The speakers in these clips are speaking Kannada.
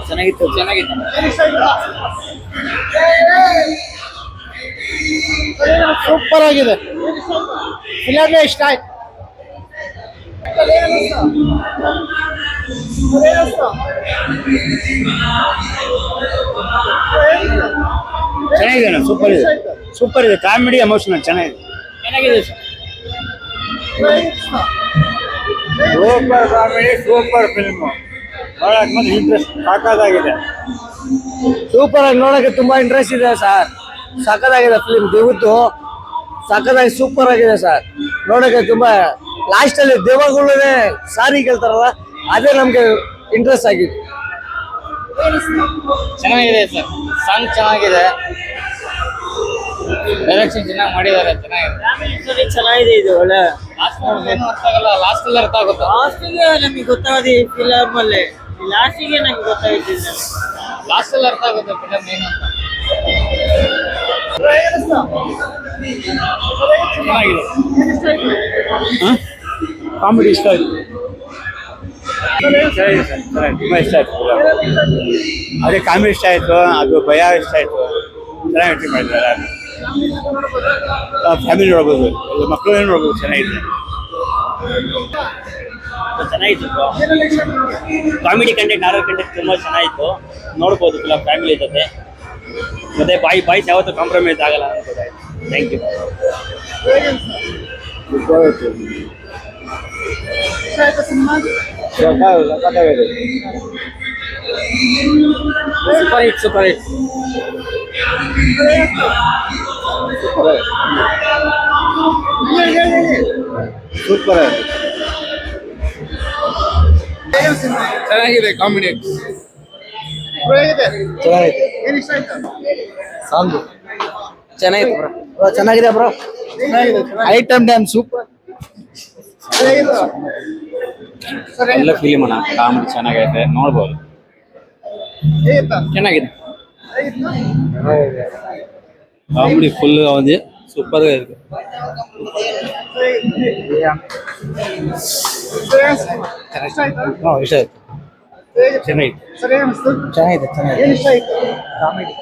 ಚೆನ್ನಾಗಿತ್ತು ಚೆನ್ನಾಗಿತ್ತು ಸೂಪರ್ ಆಗಿದೆ ಫಿಲಮ್ ಇಷ್ಟ ಆಯ್ತು ಚೆನ್ನಾಗಿದೆ ಸೂಪರ್ ಇದೆ ಸೂಪರ್ ಇದೆ ಕಾಮಿಡಿ ಎಮೋಷನಲ್ ಚೆನ್ನಾಗಿದೆ ಚೆನ್ನಾಗಿದೆ ಸೂಪರ್ ಕಾಮಿಡಿ ಸೂಪರ್ ಫಿಲ್ಮ್ ನೋಡಕ್ ಮತ್ತೆ ಇಂಟ್ರೆಸ್ಟ್ ಸಾಕಾಗಿದೆ ಸೂಪರ್ ಆಗಿ ನೋಡಕ್ಕೆ ತುಂಬಾ ಇಂಟ್ರೆಸ್ಟ್ ಇದೆ ಸರ್ ಸಖತ್ತಾಗಿದೆ ಫಿಲ್ಮ್ ದೇವದ್ದು ಸಖತ್ತಾಗಿ ಸೂಪರ್ ಆಗಿದೆ ಸರ್ ನೋಡಕ್ಕೆ ತುಂಬಾ ಲಾಸ್ಟ್ ಅಲ್ಲಿ ದೇವಗಳೇ ಸಾರಿ ಕೇಳ್ತಾರಲ್ಲ ಅದೇ ನಮ್ಗೆ ಇಂಟ್ರೆಸ್ಟ್ ಆಗಿದೆ ಚೆನ್ನಾಗಿದೆ ಸರ್ ಸಾಂಗ್ ಚೆನ್ನಾಗಿದೆ ಡೈರೆಕ್ಷನ್ ಚೆನ್ನಾಗಿ ಮಾಡಿದ್ದಾರೆ ಚೆನ್ನಾಗಿದೆ ಚೆನ್ನಾಗಿದೆ ಇದು ಒಳ್ಳೆ ಏನು ಅರ್ಥ ಆಗಲ್ಲ ಲಾಸ್ಟ್ ಅಲ್ಲಿ ಅರ್ಥ ಆಗುತ್ತೆ ಲಾಸ್ಟಿಗೆ ನಮಗೆ ಗೊತ್ತಾಗದೆ ಫಿಲಮ್ ಅಲ್ಲಿ ಲಾಸ್ಟಿಗೆ ನಮ್ಗೆ ಗೊತ್ತಾಗಿದ್ದಿಲ್ಲ ಲಾಸ್ಟ್ ಅಲ್ಲಿ ಅರ್ಥ ಆಗುತ್ತೆ ಫಿಲಮ್ ಏನು ಅಂತ ಚೆನ್ನಾಗಿದೆ ಕಾಮಿಡಿ ಇಷ್ಟ ಆಯ್ತು ಚೆನ್ನಾಗಿದೆ ಸರ್ ತುಂಬ ಇಷ್ಟ ಆಯ್ತು ಅದೇ ಕಾಮಿಡಿ ಇಷ್ಟ ಆಯ್ತು ಅದು ಭಯ ಇಷ್ಟ ಆಯ್ತು ಚೆನ್ನಾಗಿ ಮಾಡಿದ್ದಾರೆ ಫ್ಯಾಮಿಲಿ ನೋಡ್ಬೋದು ಮಕ್ಕಳು ನೋಡ್ಬೋದು ಚೆನ್ನಾಗಿದೆ ಚೆನ್ನಾಗಿತ್ತು ಕಾಮಿಡಿ ಕಂಟೆಂಟ್ ಹಾರರ್ ಕಂಟೆಂಟ್ ತುಂಬ ಚೆನ್ನಾಗಿತ್ತು ನೋಡ್ಬೋದು ಫಿಲಮ್ ಫ್ಯಾಮಿಲಿ ಜೊತೆ ಮತ್ತೆ ಬಾಯ್ಸ್ ಯಾವತ್ತೂ ಕಾಂಪ್ರಮೈಸ್ ಆಗಲ್ಲ ಅನ್ಕೋತಾ thank you super hit super hit super ಚೆನ್ನಾಗಿದೆ ಕಾಮಿಡಿ ಸಾಂಗು ಚೆನ್ನಾಗಿದೆ ಬ್ರೋ ಚೆನ್ನಾಗಿದೆ ಬ್ರೋ ಐಟಮ್ ಡ್ಯಾಮ್ ಸೂಪರ್ ಎಲ್ಲ ಫಿಲಿಮ್ ಅಣ್ಣ ಕಾಮಿಡಿ ಚೆನ್ನಾಗೈತೆ ನೋಡ್ಬೋದು ಚೆನ್ನಾಗಿದೆ ಕಾಮಿಡಿ ಫುಲ್ ಒಂದು ಸೂಪರ್ ಇದೆ ಇಷ್ಟ ಆಯ್ತು ಚೆನ್ನಾಗಿದೆ ಚೆನ್ನಾಗಿದೆ ಚೆನ್ನಾಗಿದೆ ಕಾಮಿಡಿ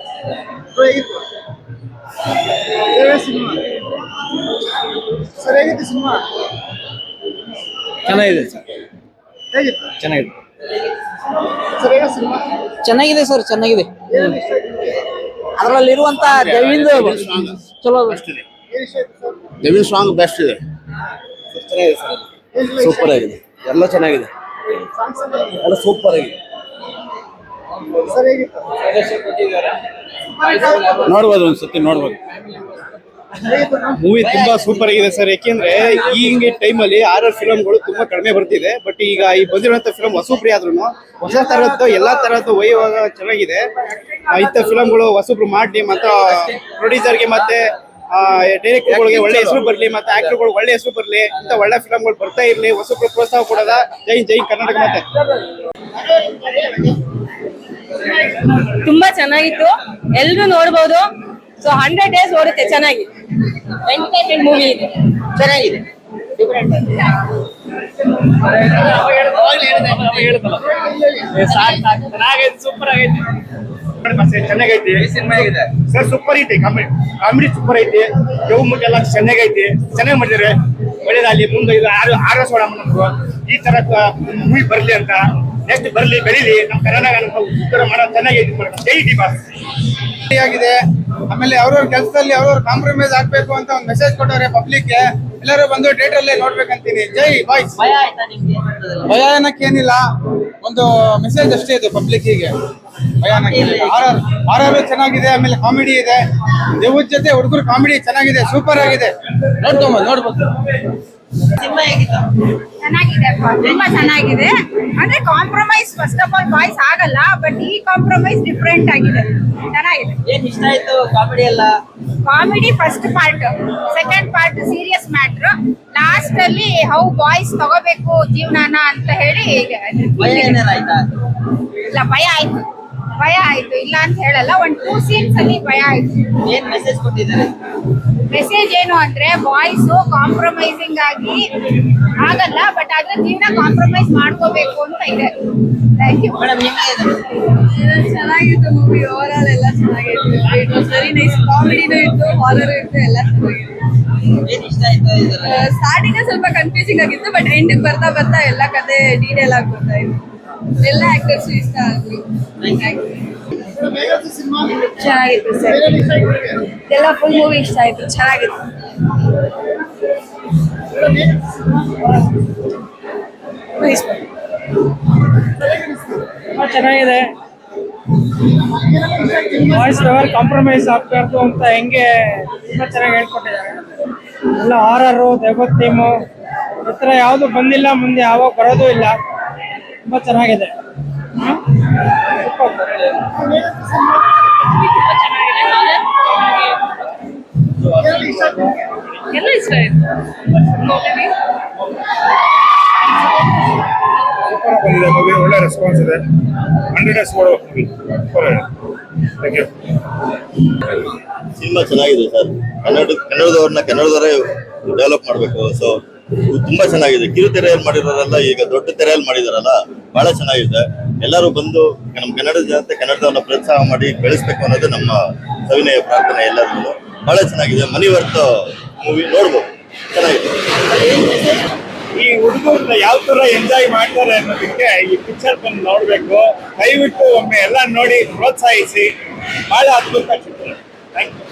ಚೆನ್ನಾಗಿದೆ ಸರ್ ಚೆನ್ನಾಗಿದೆ ಚೆನ್ನಾಗಿದೆ ಸರ್ ಚೆನ್ನಾಗಿದೆ ಅದರಲ್ಲಿರುವಂತ ದೇವಿಂದ ಚಲೋ ಡೆವಿಲ್ ಸಾಂಗ್ ಬೆಸ್ಟ್ ಇದೆ ಸೂಪರ್ ಆಗಿದೆ ಎಲ್ಲ ಚೆನ್ನಾಗಿದೆ ಎಲ್ಲ ಸೂಪರ್ ಆಗಿದೆ ನೋಡ್ಬೋದು ಒಂದ್ಸತಿ ನೋಡ್ಬೋದು ಮೂವಿ ತುಂಬಾ ಸೂಪರ್ ಆಗಿದೆ ಸರ್ ಯಾಕೆಂದ್ರೆ ಈ ಟೈಮಲ್ಲಿ ಹಾರರ್ ಫಿಲಮ್ಗಳು ತುಂಬಾ ಕಡಿಮೆ ಬರ್ತಿದೆ ಬಟ್ ಈಗ ಈ ಬಂದಿರುವಂತ ಫಿಲಮ್ ಹೊಸಬ್ರಿ ಆದ್ರೂ ಹೊಸ ತರದ್ದು ಎಲ್ಲಾ ತರದ್ದು ವೈವಾಗ ಚೆನ್ನಾಗಿದೆ ಇಂಥ ಫಿಲಮ್ಗಳು ಹೊಸಬ್ರು ಮಾಡಿ ಮತ್ತೆ ಪ್ರೊಡ್ಯೂಸರ್ಗೆ ಮತ್ತೆ ಡೈರೆಕ್ಟರ್ಗಳಿಗೆ ಒಳ್ಳೆ ಹೆಸರು ಬರ್ಲಿ ಮತ್ತೆ ಆಕ್ಟರ್ಗಳು ಒಳ್ಳೆ ಹೆಸರು ಬರ್ಲಿ ಅಂತ ಒಳ್ಳೆ ಫಿಲಮ್ಗಳು ಬರ್ತಾ ಇರ್ಲಿ ಹೊಸಬ್ರು ಪ್ರೋತ್ಸಾಹ ಕೊಡೋದ ಜೈ ಜೈ ಕರ್ನಾಟಕ ಮತ್ತೆ ತುಂಬಾ ಚೆನ್ನಾಗಿತ್ತು ಎಲ್ರು ನೋಡ್ಬೋದು ಸೊ 100 days ಓಡುತ್ತೆ ಚೆನ್ನಾಗಿ ಎಂಟರ್ಟೈನ್ಮೆಂಟ್ ಮೂವಿ ಇದೆ ಚೆನ್ನಾಗಿದೆ ಸೂಪರ್ ಆಗೈತೆ ಚೆನ್ನಾಗೈತಿ ಸರ್ ಸೂಪರ್ ಐತಿ ಕಾಮಿಡಿ ಸೂಪರ್ ಐತಿ ಯವ್ ಮುಟ್ಟ ಎಲ್ಲ ಚೆನ್ನಾಗೈತಿ ಚೆನ್ನಾಗಿ ಮಾಡಿದ್ದಾರೆ ಒಳ್ಳೇದಾಗ್ಲಿ ಮುಂದೆ ಇದು ಆರೋಸೋಣ ಈ ತರ ಮೂವಿ ಬರ್ಲಿ ಅಂತ ನೆಕ್ಸ್ಟ್ ಬರ್ಲಿ ಬೆಳಿಲಿ ನಮ್ಮ ಕರ್ನಾಟಕ ಉತ್ತರ ಮಾಡೋದು ಚೆನ್ನಾಗೈತಿ ಜೈ ಡಿ ಬಾಸ್ ಆಗಿದೆ ಆಮೇಲೆ ಅವ್ರವ್ರ ಕೆಲಸದಲ್ಲಿ ಅವ್ರವ್ರ ಕಾಂಪ್ರಮೈಸ್ ಆಗ್ಬೇಕು ಅಂತ ಒಂದು ಮೆಸೇಜ್ ಕೊಟ್ಟವ್ರೆ ಪಬ್ಲಿಕ್ ಎಲ್ಲರೂ ಬಂದು ಥಿಯೇಟರ್ ಅಲ್ಲೇ ನೋಡ್ಬೇಕಂತೀನಿ ಜೈ ಬಾಯ್ಸ್ ಭಯ ಅನ್ನಕ್ಕೆ ಏನಿಲ್ಲ ಒಂದು ಮೆಸೇಜ್ ಅಷ್ಟೇ ಇದು ಪಬ್ಲಿಕ್ಕಿಗೆ ಭಯ ಅನ್ನಕ್ಕೆ ಆರ್ ಚೆನ್ನಾಗಿದೆ ಆಮೇಲೆ ಕಾಮಿಡಿ ಇದೆ ದೇವದ ಜೊತೆ ಹುಡುಗರು ಕಾಮಿಡಿ ಚೆನ್ನಾಗಿದೆ ಸೂಪರ್ ಆಗಿದೆ ನೋಡ್ಬೋದು ಚೆನ್ನಾಗಿದೆ ತುಂಬಾ ಚೆನ್ನಾಗಿದೆ ಅಂದ್ರೆ compromise first of all boys ಆಗಲ್ಲ ಬಟ್ ಈ ಕಾಂಪ್ರಮೈಸ್ ಡಿಫ್ರೆಂಟ್ ಆಗಿದೆ ಚೆನ್ನಾಗಿದೆ ಏನ್ ಇಷ್ಟ ಆಯ್ತು ಕಾಮಿಡಿ ಎಲ್ಲ comedy first part second part serious matter last ಅಲ್ಲಿ ಹೌ ಬಾಯ್ಸ್ ತಗೋಬೇಕು ಜೀವನಾನ ಅಂತ ಹೇಳಿ ಭಯ ಏನಾರಾಯ್ತಾ ಇಲ್ಲ ಭಯ ಆಯ್ತು ಇಲ್ಲ ಅಂತ ಹೇಳಲ್ಲ 1-2 ಸೀನ್ಸ್ ಅಲ್ಲಿ ಭಯ ಆಯ್ತು ಏನ್ ಮೆಸೇಜ್ ಕೊಟ್ಟಿದ್ದಾರೆ ಮೆಸೇಜ್ ಏನು ಅಂದ್ರೆ ಬಾಯ್ಸ್ ಕಾಂಪ್ರಮೈಸಿಂಗ್ ಆಗಿ ಆಗಲ್ಲ, ಬಟ್ ಆದ್ರೆ ಜೀವನ ಕಾಂಪ್ರಮೈಸ್ ಮಾಡ್ಕೋಬೇಕು ಅಂತ ಇದೆ. Thank you. ಚೆನ್ನಾಗಿತ್ತು ಮೂವಿ, ಓವರ್ ಆಲ್ ಎಲ್ಲ ಚೆನ್ನಾಗಿತ್ತು. It was very nice. ಕಾಮಿಡಿನೂ ಇತ್ತು, ಹಾರರ್ ಇತ್ತು, ಎಲ್ಲ ಚೆನ್ನಾಗಿತ್ತು. ಸ್ಟಾರ್ಟಿಂಗ್ ಸ್ವಲ್ಪ ಕನ್ಫ್ಯೂಸಿಂಗ್ ಆಗಿತ್ತು, ಬಟ್ ಎಂಡ್ ಬರ್ತಾ ಬರ್ತಾ ಎಲ್ಲ ಕತೆ ಡೀಟೇಲ್ ಆಗಿ ಬರ್ತಾ ಇತ್ತು. ಎಲ್ಲ ಆಕ್ಟರ್ಸ್ ಇಷ್ಟ ಆದ್ರು. ಚೆನ್ನಾಗಿತ್ತು ಸರ್, ಎಲ್ಲ ಫುಲ್ ಮೂವಿ ಇಷ್ಟ ಆಯ್ತು, ಚೆನ್ನಾಗಿತ್ತು. ಚೆನ್ನಾಗಿದೆ. ವಾಯ್ಸ್ ಲೆವೆಲ್ ಕಾಂಪ್ರಮೈಸ್ ಆಗ್ಬಾರ್ದು ಅಂತ ಹೆಂಗೆ ತುಂಬ ಚೆನ್ನಾಗಿ ಹೇಳ್ಕೊಟ್ಟಿದ್ದಾರೆ. ಎಲ್ಲ ಹಾರರು, ದೆವ್ವದ ಥೀಮು ಈ ಥರ ಯಾವುದು ಬಂದಿಲ್ಲ, ಮುಂದೆ ಯಾವಾಗ ಬರೋದು ಇಲ್ಲ. ತುಂಬ ಚೆನ್ನಾಗಿದೆ. ಎಲ್ಲ ಇಷ್ಟ ಆಯ್ತು. ಸೂಪರ್ ಬಂದಿದೆ ಮೂವಿ, ಒಳ್ಳೆ ರೆಸ್ಪಾನ್ಸ್ ಇದೆ. 100 ನೋಡೋ ಮೂವಿ. Thank you. ಸಿನಿಮಾ ಚೆನ್ನಾಗಿದೆ ಸರ್. ಕನ್ನಡದವ್ರನ್ನ ಕನ್ನಡದವರೇ ಡೆವಲಪ್ ಮಾಡಬೇಕು. ಸೊ ತುಂಬಾ ಚೆನ್ನಾಗಿದೆ. ಕಿರುತೆರೆಯಲ್ಲಿ ಮಾಡಿರೋರೆಲ್ಲ ಈಗ ದೊಡ್ಡ ತೆರೆಯಲ್ಲಿ ಮಾಡಿದಾರಲ್ಲ, ಬಹಳ ಚೆನ್ನಾಗಿದೆ. ಎಲ್ಲರೂ ಬಂದು ನಮ್ಮ ಕನ್ನಡ ಜನತೆ ಕನ್ನಡದವ್ರನ್ನ ಪ್ರೋತ್ಸಾಹ ಮಾಡಿ ಬೆಳೆಸ್ಬೇಕು ಅನ್ನೋದು ನಮ್ಮ ಸವಿನಯ ಪ್ರಾರ್ಥನೆ ಎಲ್ಲರಿಗೂ. ಬಹಳ ಚೆನ್ನಾಗಿದೆ. ಮನಿ ವರ್ತ್ ಮೂವಿ ನೋಡ್ಬೋದು, ಚೆನ್ನಾಗಿದೆ. ಈ ಹುಡುಗರನ್ನ ಯಾವ ತರ ಎಂಜಾಯ್ ಮಾಡ್ತಾರೆ ಅನ್ನೋದಕ್ಕೆ ಈ ಪಿಕ್ಚರ್ ಬಂದು ನೋಡ್ಬೇಕು. ದಯವಿಟ್ಟು ಒಮ್ಮೆ ಎಲ್ಲ ನೋಡಿ ಪ್ರೋತ್ಸಾಹಿಸಿ. ಬಹಳ ಅದ್ಭುತ ಚಿತ್ರ. Thank you.